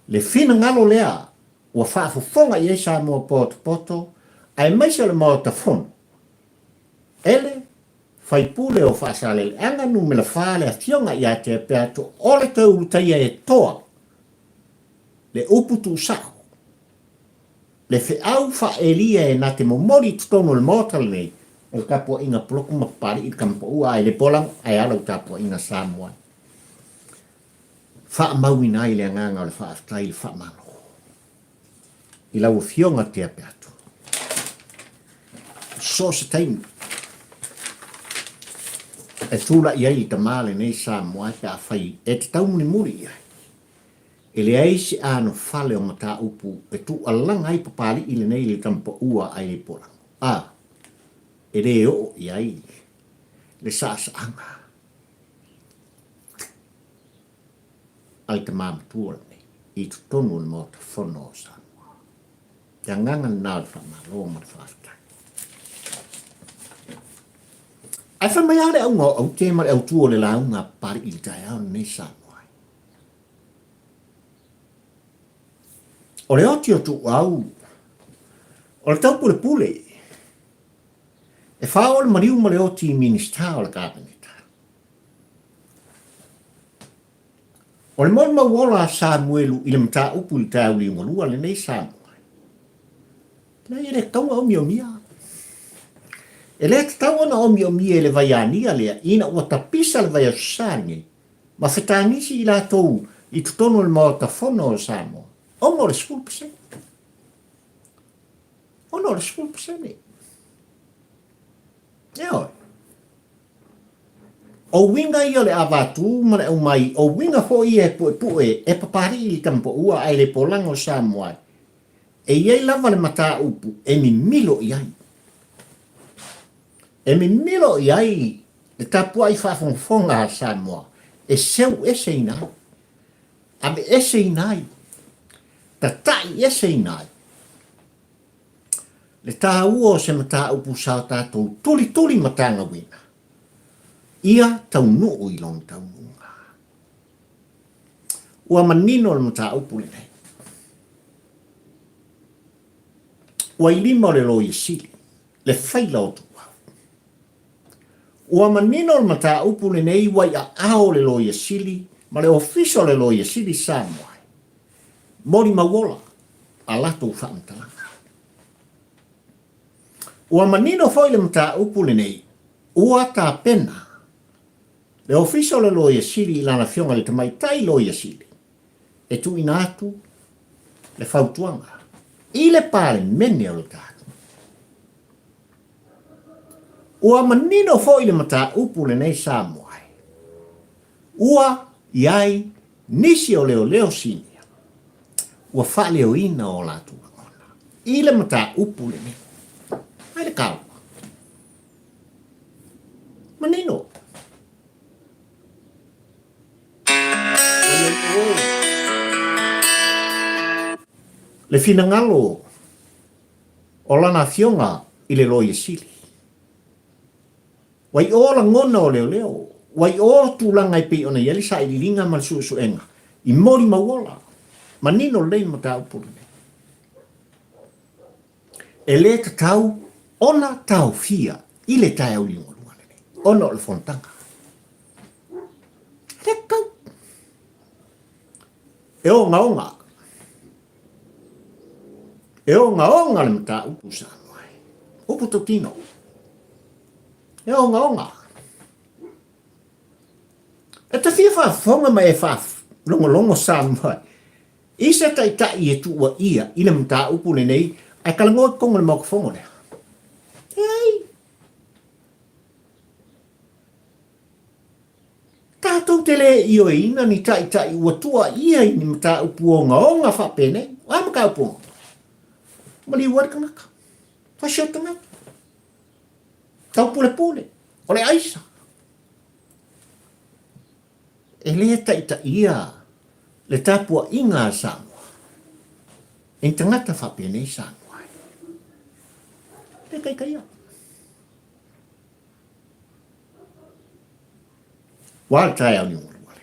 Le fina ngalo lea, ua whaafofonga I e Samoa poto, ai maisa le mota fono. Ele, whaipule o whaasale, anga nu me la whaale a fionga I a te peato, ole tau utaia e toa, le uputu sao, le whiau wha elia e na te momori tutono le motale nei, o kapua inga poloku mapari I kampa ua ai le polang, ai ala u kapua inga Samoa. Wha maui nai le anganga o le wha aftai le wha mano. I lau fionga te peato. So se taimi. E tūla I ai ta male nei Samoa ka whai e te taumuni muri I ai. E le aisi ano whale o mata upu e tu alanga ai papali I le nei le tampa ua ai le polang. E le o I ai le saasa anga. Ai te māmatua nei I tu tonu le mota whono o Samoa. Te anganga nā le whamalo ma le whaftai. Ai wha mai ale au ngā au te mare au tua le lau ngā pari I tai au nei Samoa. O le oti o Tuau, o le Taupule Pule, e wha o le mariu ma le oti Minisita o le kabineta. O le Molimau ola Samuelu I le mata upu I tau li ungalua le nei Samoa. Nei e le kaunga omiomia. E le te tau ana omiomia e le vaiania lea, ina ua tapisa le vai susani, ma whetangisi I lātou I tutono le maota whono o Samoa. Ono le 10%. Ono le 10%. Eo. O winga I o le avatu, ma le au mai, o winga ho I e pue, e papari I tampo ua ai le polango Samoa. E iei lava le mata upu, e mi milo I ai. E mi milo I ai, le tapua I whafonfonga a Samoa, e seu ese I nai. Abe ese I nai. Ta tai ese I nai. Le taha ua o se mata upu sao tātou tuli matanga wina. Ia tau nuu I long tau nunga. Ua manino le mata upu le nei. Ua I lima o le loia sili, le whaila o Tuau. Ua manino le mata upu le nei wai a ao le loia sili, ma le ofiso le loia sili Samoa. Molimau ola, a lato whaamtalanga. Ua manino foi le mata upu le nei, ua tā pena. Le ofiso le loia sili I lana fionga le tamaitai loia sili. E tu ina atu, le whautuanga. I le pāle mene o le tātu. Ua manino foi le mata upu le nei Samoa. Ua iai nisi o leo sini. Ua whaleo ina o lātu angona. I le mata upu le nei. Hai le kaua. Manino. Le finangalo o lana fionga I le loia sili. Wai o la ngona o leo. Wai o tūlanga I pe ona yeli sa I linga mal suenga. I Molimau ola. Manino lei mata upu le nei. E le te tau, ona tau fia, I le tai au lingo lua le nei. Ona o le fontanga. Le kau. E o ngaonga. E o ngaonga le mata upu Samoa. Upu totino. E o ngaonga. E te fia whafonga mai e whaf. longo Samoa. Isa ta i tu wa ia ile mta upu nei ai kalango kong le mokfongo le. Ai. Tatou tele io ina ni ta i wa tua ia ni mta upu nga fa pene. Wa maka upu. Mali war kana. Fasioti nga. Taupule pule. Ole aisa. Ele ta ia. Le tapua inga Samoa. In tangata whapene Samoa. Le kai. Wal tai au ni ngurua.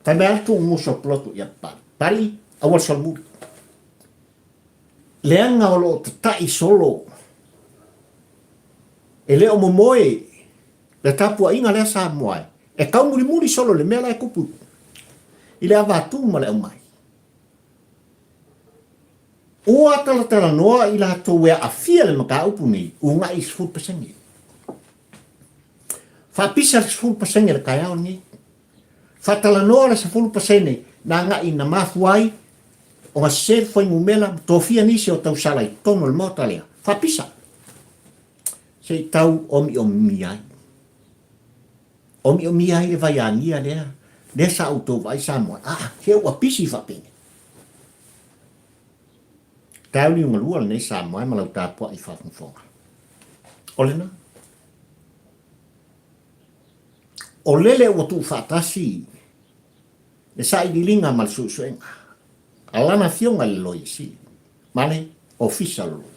Tai me altu nguso plotu ia pali. Pali awal salmuri. Leanga o lo tatai solo. Ele o momoe. Le tapua inga le Samoa. E kau muri solo le mea lai kupu. Ile avatu ma le umai. Ua tala noa ila hato wea a fia le maka upu ni. Unga i 10%. Whapisa le 10% le kai au ni. Whatala noa le 10% na nga i na mafuai. O nga ser foi ngumela. Tofia nisi o tau salai tono le mota lea. Whapisa. Se tau omiomia. Omiomia ile vai ania lea. Nesa auto vai Samoa. Keu a pisi whapene. Tau ni ungalua le nei Samoa malau tāpua i whafunfonga. Ole na. O lele o tu whatasi. Ne sa i linga mal suenga. Alana fionga le loi si. Mane official loi.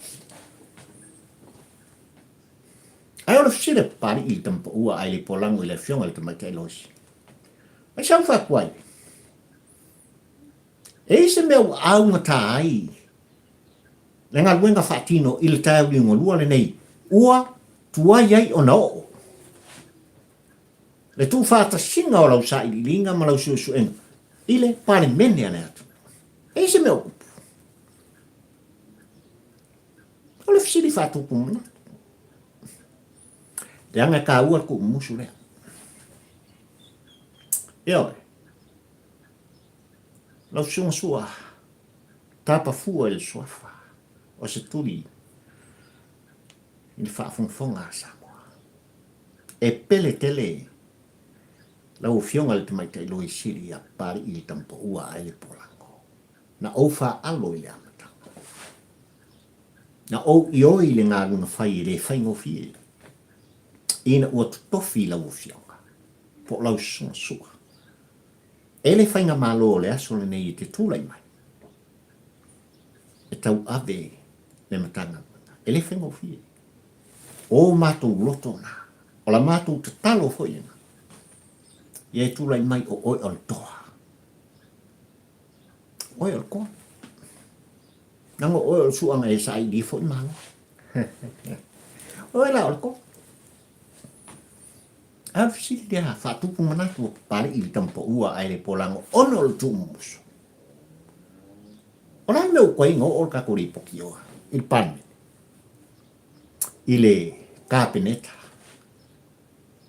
Ai ora fsire pari i tampo ua ai le polango i le fionga le tamake losi. Ai sa fa kwai. E se meu au ngata ai. Le nga luenga fatino i le tau li ngolua le nei. Ua tua iai o na o. Le tu fata singa o lau sa i linga ma lau suenga. I le pare mene ane atu. E se meu upu. O le fsiri fatu pumana. Le anga ka ua ku musu lea. Eo. Lau sunga sua. Tapa fua il suafa. O se tuli. Il fa fonga Samoa. E pele tele. Lau fionga le tamaita i loi siri a pari i tampo ua ai le polango. Na ofa alo i le amatanga. Na o ioi le ngā lunga whai le whai ngofie. Ina ua tutofi lau fionga. Po lau sunga sua. Ele whainga malo le aso le nei te tūlai mai. E tau ave le matanga. Ele whainga fie. O mātou loto na. O la mātou te talo hoina. Ia e tūlai mai o oi al toa. Oi al koa. Nango oi al suanga e sa i di fo i malo. Oi la al koa. Afsi dia fatupu manatu pari i tampo ua ai le polango ono le tumuso. Ona meu koe ngo o kakuri pokioa. Il pan. Ile kapeneta.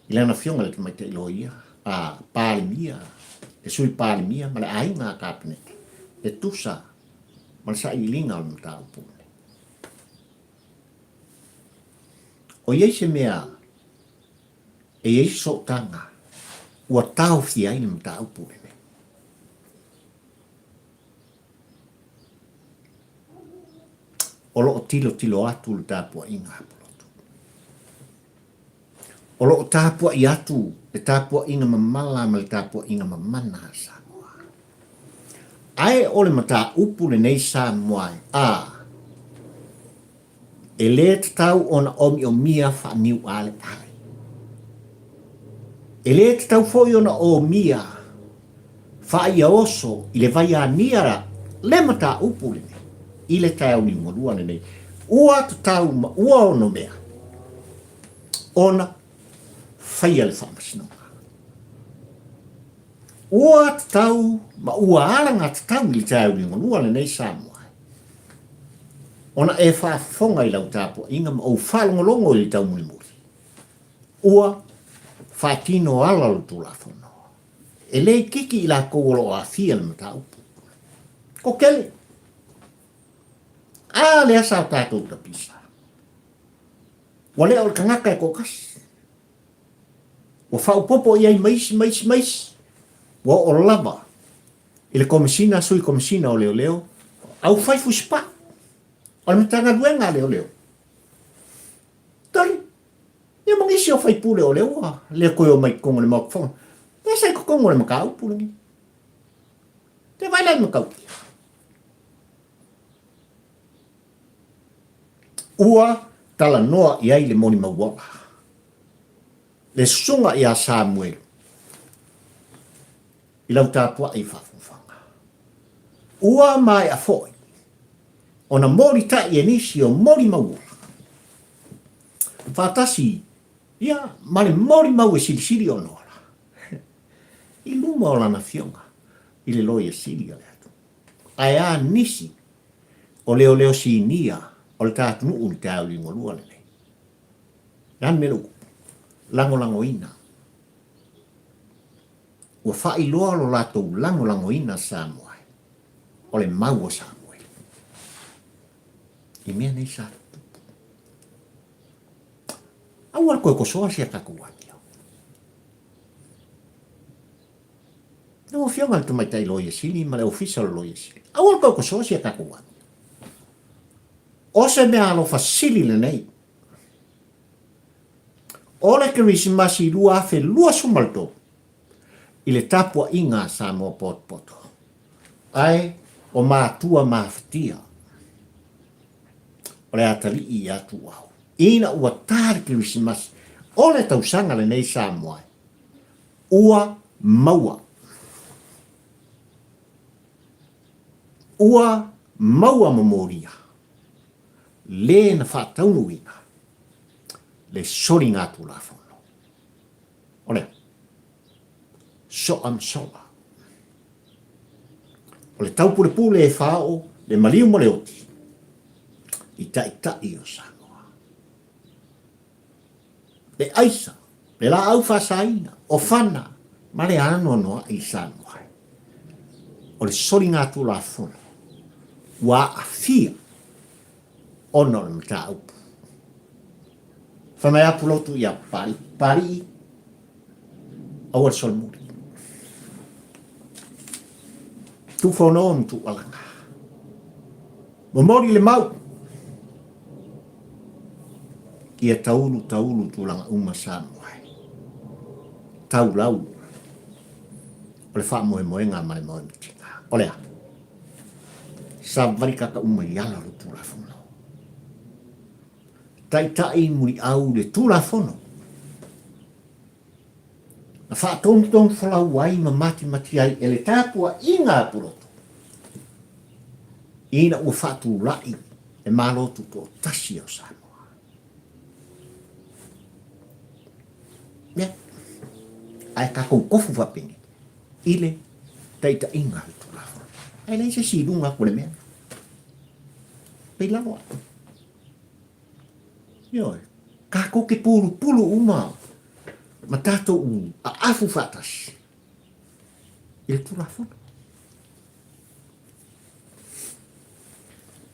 Ile na fionga le tumaite iloia. A palimia. E sui palimia ma le ainga kapeneta. E tusa. Ma le sa ilinga o mta upune. O iei se mea e ei so tanga ua tau fia i mta upune. O loo tilo atu le tāpua inga hapolotu. O loo tāpua i atu le tāpua inga mamala ma le tāpua inga mamana Samoa. Ai o le mata upune nei Samoa e le tau ona omiomia whaniu ale ale. E le te tau foi ona o mia whai a oso i le vai a niara le mata upule i le tau ni morua nei. Ua te tau ma ua ono mea. Ona whai ale whamasinoga. Ua te tau ma ua aranga te tau i le tau ni morua nei Samoa. Ona e whaafonga i lau tāpua inga ma o whalongolongo i le tau mulimuri. Ua Fatino ala lo tu lafono. e le kiki i la kōlo a fia le mataupu. Ko kele. Le asa o tātou ta pisa. Wa lea o le kangaka e kokasi. Wa whaupopo i ai maisi. Wa o lava. I le komisina, sui komisina o leo. Au whaifu spa. O le matanga luenga leo. Tari. Ia mangisi o whaipule o leo. Lea koe o mai kongo le maukwhonga. Pea sai ko kongo le makaupu lengi. Te vai lai makaupu. Ua tala noa i ai le Molimau wala. Le sunga i a Samuel. I lau tāpua i whawhawhanga. Ua mai a foi. Ona mori ta i enisi o Molimau wala. Whatasi, ia, mare Molimau e sirisiri o noa. I luma o lana fionga. I le loia siri o le atu. Ai a nisi. O leo si nia. O le tātu nuu ni tāu li ngolua le nei. Nan melu, lango ina. Ua whai loa lo lātou lango ina Samuai. O le mau o Samuel. I mea nei sa tupu. Aua koe ko soa sia kakuaki au. Nau fionga le tumaitai loia sili, ma le official loia sili. Aua koe ko soa sia kakuaki. O se mea alo fasili le nei. O le Krismasi lua afe lua sumalto. I le tapua inga sa mo poto. Ai, o mātua mawhatia. O le atali i atu au. Ina ua tāre Krismasi. O le tausanga le nei sa moai. Ua maua. Ua maua mamoria. Le na whātaunu ina. Le sori ngā tū la whono. Ole. So am sola. O le taupule pule e whāo, le maliu mo le oti. I tai o Samoa. Le aisa, le la au whasaina, o whana, ma le ano noa i Samoa. O le sori ngā tū la whono. Wa a fia. Ono le mta upu. Whamai apu lotu ia pari au al solmuri. Tu whono tu alanga. Momori le mau. Ia taulu tu langa uma Samuai. Tau lau. O le wha moe ngā mare moe mitinga. Olea. Sa varikaka uma iala lo tu la whono. Tai muri au le tula fono. Na whaatong whalau wai ma mati ai ele tāpua i ngā puroto. Ina ua whaatu lai e mālotu tō tasi o Samoa. Mea, ai kako kofu wapeni. Ile taita i ngā tula fono. Ai nei se sirunga kore mea. Pei lawa. Yoi, kako ke pulu uma. Ma tātou a afu whatas. Ile tūra whono.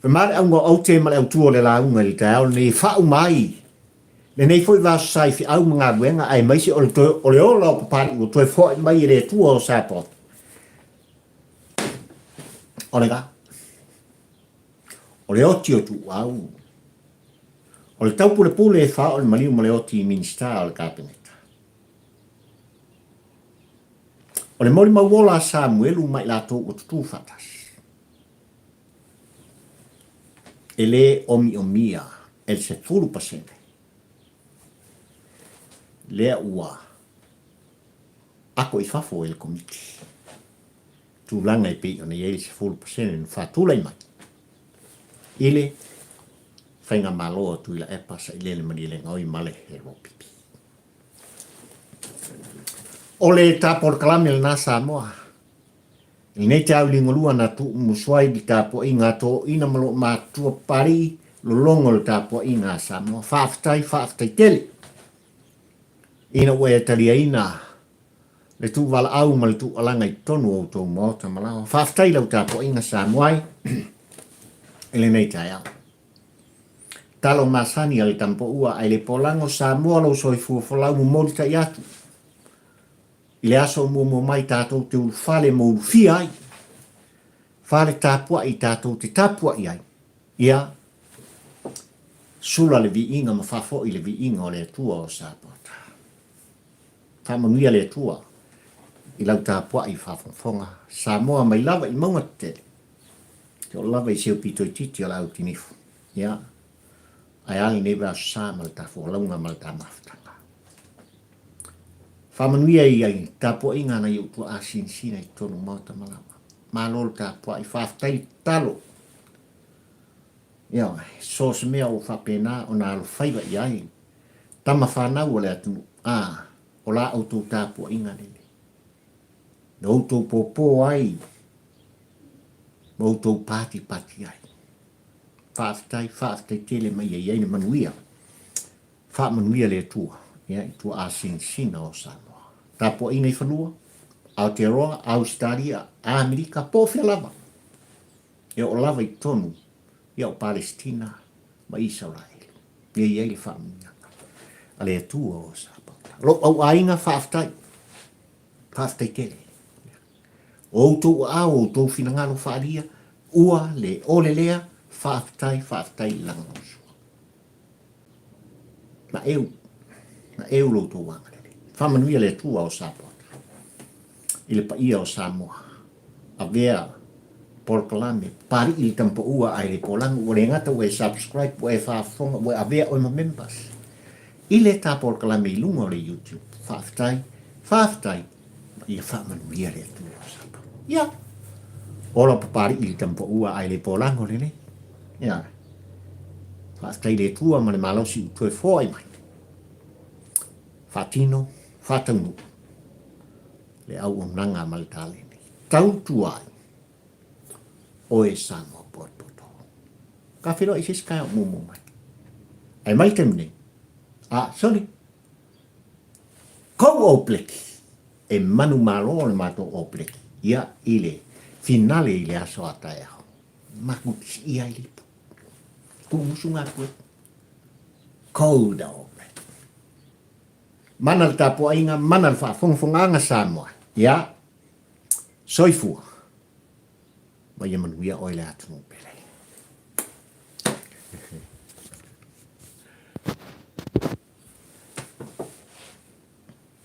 Pemare au ngā au te male au tua le la unga li tāo, nei whau mai. Le nei fwoi vāsu sai fi au mga buenga, ai maisi o le ola o papari o toi fwoi mai i re tua o sāpot. O le ga. O le oti o tu au. O le taupule pule e wha o le Molimau Fasioti Minisita o le kāpeneta. O le Molimau wola Samuelu mai lātou o tutu whatas. E le omiomia el se fulu pasene. Lea ua. Ako i whafo e le komiti. Tūlanga i pei o ne el se fulu pasene ni whatula i mai. Ile whainga maloa tu ila e pasa i lele mani le ngau i male he ropipi. O le tāpor kalame le nā Samoa. I nei te au lingolua na tu muswai di tāpua i ngā tō ina malo mātua pari lo longo le tāpua i ngā Samoa. Whaafitai tele. Ina ue talia ina le tu wala au ma le tu alanga I tonu o tō mōta malawa. Whaftai lau tāpo inga Samoai, ele nei tai au. Talo masani ale tampo ua ai le polango Samoa lau soi fuafolau mu moli tai atu. I le aso mo mai tātou te ulfale mo ulfia ai. Whale tāpua I tātou te tāpua I ai. Ia, sula le vi inga ma whafo I le vi inga o le tua o Sāpota. Whamanuia le tua. I lau tāpua I whafonga. Samoa mai lava I maunga te. Te o lava I seo pito I titi o lau tinifu. Ia, ai ali nebe aso sā mal tā wholaunga mal tā maftanga. Whamanuia I ai tāpua inga na iu tua asin sina I tonu mauta malawa. Malol tāpua I whaftai talo. Ia, so se mea o whapena o nā alo whaiwa I ai. Tama whanau o le atunu. O la auto tāpua inga nene. Na auto popo ai. Ma auto pati ai. Whaftai tele mai ai na manuia. Whamanuia le tua. Ia, I tua asin sina o Samoa. Tāpua inga I whanua. Aotearoa, Australia, Amerika, pōwhia lava. Ia o lava I tonu. Ia o Palestina, ma Israel. Ia I le whaamianga. A le atua o Sāpota. Lo au ainga whaftai. Whaftai tele. O tō au, tō whinangalo whaaria, ua le ole lea, whaftai langa osua. Na eu lo tō wanga lele. Whamanuia le atua o Sāpota. I le paia o Samoa. A vea Polkalame, pari I tampo ua ai le polangu, o le ngata ue subscribe, ue whaafonga, ue a vea oima members. I le tā Polkalame I lunga o le YouTube. Whaftai, I le whamanuia le atua o Samoa. Ia. Ola papari I le tampo ua ai le polangu le ne. Ia. Whaftai le atua ma le malosi utue fōi mai. Whatino, whataunu. Le au o nanga maltale ni. Tau tuai. O e Samoa porpoto. Ka whiro I siskai o mumu mai. Ai mai temne. Sorry. Kou o pleki. E manu malo le mato o pleki. Ia ile. Finale I le aso ata e ho. Makutis ia I lipu. Kumusunga kue. Kou da o pleki. Manal tapua inga, manal whafongfonganga Samoa. Ia, soifua. Mai manuia oile atu pele.